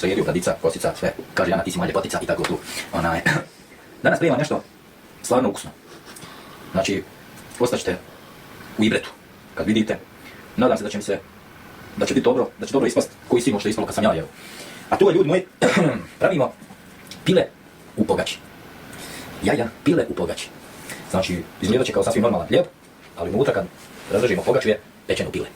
sredio, bradica, kosica, sve. Kaže Jana, ti si moja ljepotica i tako tu. Danas spremam nešto stvarno ukusno. Znači, ostaćete u ibretu kad vidite. Nadam se da će biti dobro, da će dobro ispast koji simo što je ispalo kad sam ja jeo. A to je, ljudi moji, pravimo pile u pogači. Jaja, pile u pogači. Znači, izgledat će kao sasvim normalan hljeb, ali unutra kad razrežimo pogaču je pečeno pile.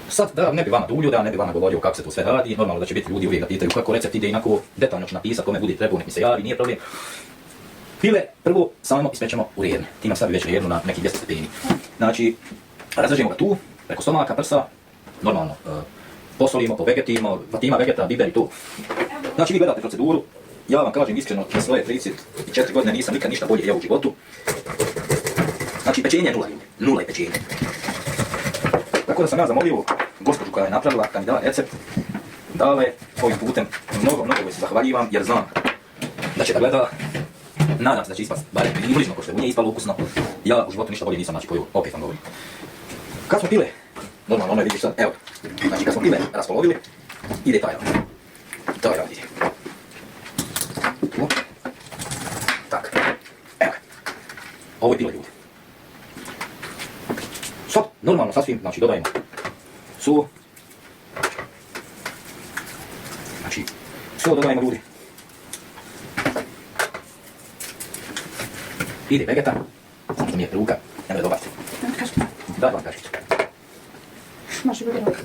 Sad, da ne bi vama duljio, da ne bi vama govorio kako se to sve radi, normalno da će biti ljudi uvijek da pitaju kako recept ide, inako detaljno ću napisati, kome bude trebao, nek mi se javi, nije problem. Pile prvo samo ispećemo u rijerni. Ti nam stavi već rijernu na neki 200 stepeni. Znači, razrežemo ga tu, preko stomaka, prsa, normalno posolimo, povegetimo, vatima, vegeta, biber i to. Znači, vi gledate proceduru, ja vam kažem iskreno, na svoje 34 godine nisam nikad ništa bolje jeo u životu. Znači, pečenje je nula je pečenje. Tako da sam ja zamolio gospođu koja je napravila, kad mi dala recept, dala je ovim putem mnogo se zahvaljivam jer znam da će da gleda. Nadam se da će ispast barem približno ko što je u nje ispalo ukusno. Ja u životu ništa bolje nisam pojeo, opet vam govorim. Kad smo pile, normalno ono je vidiš sad, evo, znači kad smo pile raspolovili, ide taj rad. Taj rad ide. Tu. Tak, evo ga. Ovo je pile, ljudi. Sad, normalno sasvim, znači dodajemo so. Znači, so dodajemo, ljudi. Ide vegeta, samo što mi je ruka, ne da dobaciti. Da vam kaškicu. Može biti ruka.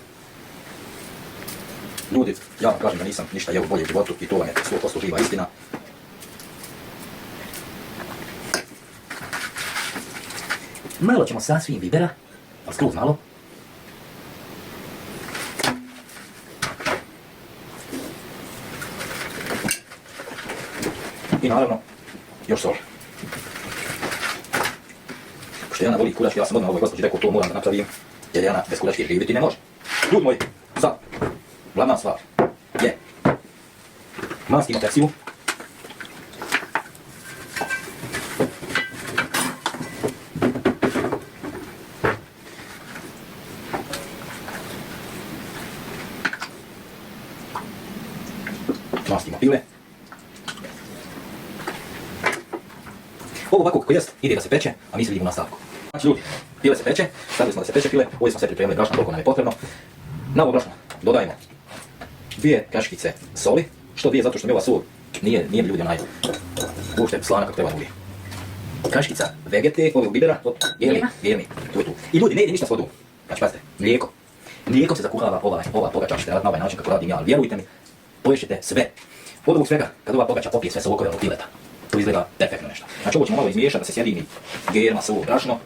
Ljudi, ja vam kažem da nisam ništa jeo bolje u životu i to vam je 100% živa istina. Malo ćemo sasvim bibera, ali skroz malo. I naravno, još sol. Pošto Jana voli kuračke, ja sam odmah ovoj gospođi rekao to moram da napravim, jer Jana bez kuračke živjeti ne može. Ljudi moji, sad, glavna stvar je maskimo pepsiju. Maskimo pile. Ovo ovako kako jest, ide da se peče, a mi se vidimo na stavku. Znači ljudi, pile se peče, stavili smo da se peče pile, ovdje smo sve pripremili brašna koliko nam je potrebno. Na ovo brašno dodajemo 2 kaškice soli, što 2 zato što mi ova sol nije mi ljudi onaj uopšte slana kako treba uvijek. Kaškica vegete, ovog bibera, gemi, to je tu. I ljudi, ne ide ništa s vodom, znači pazite, mlijeko. Mlijeko se zakuhava ova pogača, ćete raditi na ovaj način kako radim ja, ali vjerujte mi, poješćete sve. Od ovog svega, kad ova pogača popije sve sokove od pileta, to izgleda perfektno nešto. Znači ovo ćemo malo izmiješati da se sjedini germa, sol, brašno.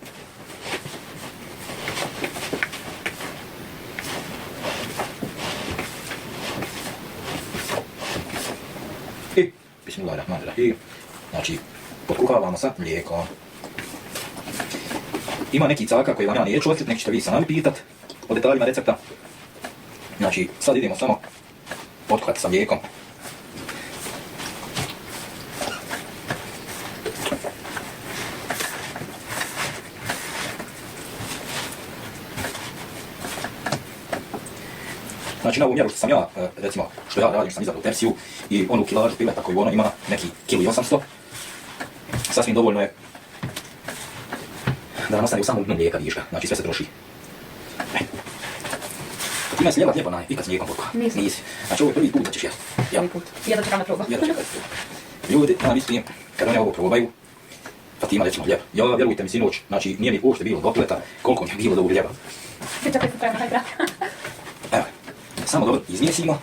I, bismillahirrahmanirrahim, znači, potkuhavamo sa mlijekom. Ima neki caka koji vam ja neću otkrit, neki ćete vi sami pitat o detaljima recepta. Znači, sad idemo samo potkuhati sa mlijekom. Znači na ovu mjeru što sam ja, recimo, što ja radim, što sam izabrao tepsiju i onu kilažu pileta koju ono ima neki 1,8 kg. Sasvim dovoljno je da nam ostane u samom dnu mlijeka viška, znači sve se troši. Ti me slijeva lijepo onaj, i kad s mlijekom potkuha? Nisi. Znači ovo je prvi put da ćeš jesti. Prvi put. Jedno čekam na probu. Ljudi, ja mislim, kad one ovo probaju, pa ti ima recimo hljeb. Ja, vjerujte mi sinoć, znači nije mi uopšte bilo gotleta koliko mi je bilo do ovog hljeba. Čekaj se treba najbrat. Evo, samo dobro izmijesimo.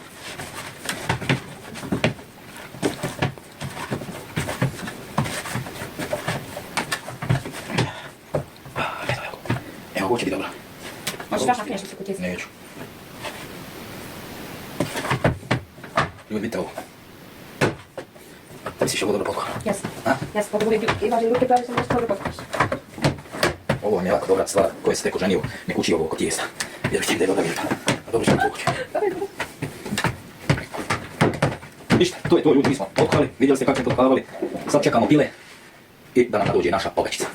Evo, ovo će biti dobro. Možeš daš nakneš se kutijeti? Neću. Ljudi, vidite ovo. Misliš ovo dobro potkuha? Jes. Jes, pod uvijek imaš ruke pravi sam nešto dobro potkuhaš. Ovo vam je jako dobra stvar koje se tek oženio, nek uči ovo oko tijesta. Vjerujte mi da je dobra vježba. A dobro ćemo to kući. Ništa, to je to ljudi, mi smo potkuhali, vidjeli ste kako smo potkuhavali. Sad čekamo pile i da nam dođe naša pogačica.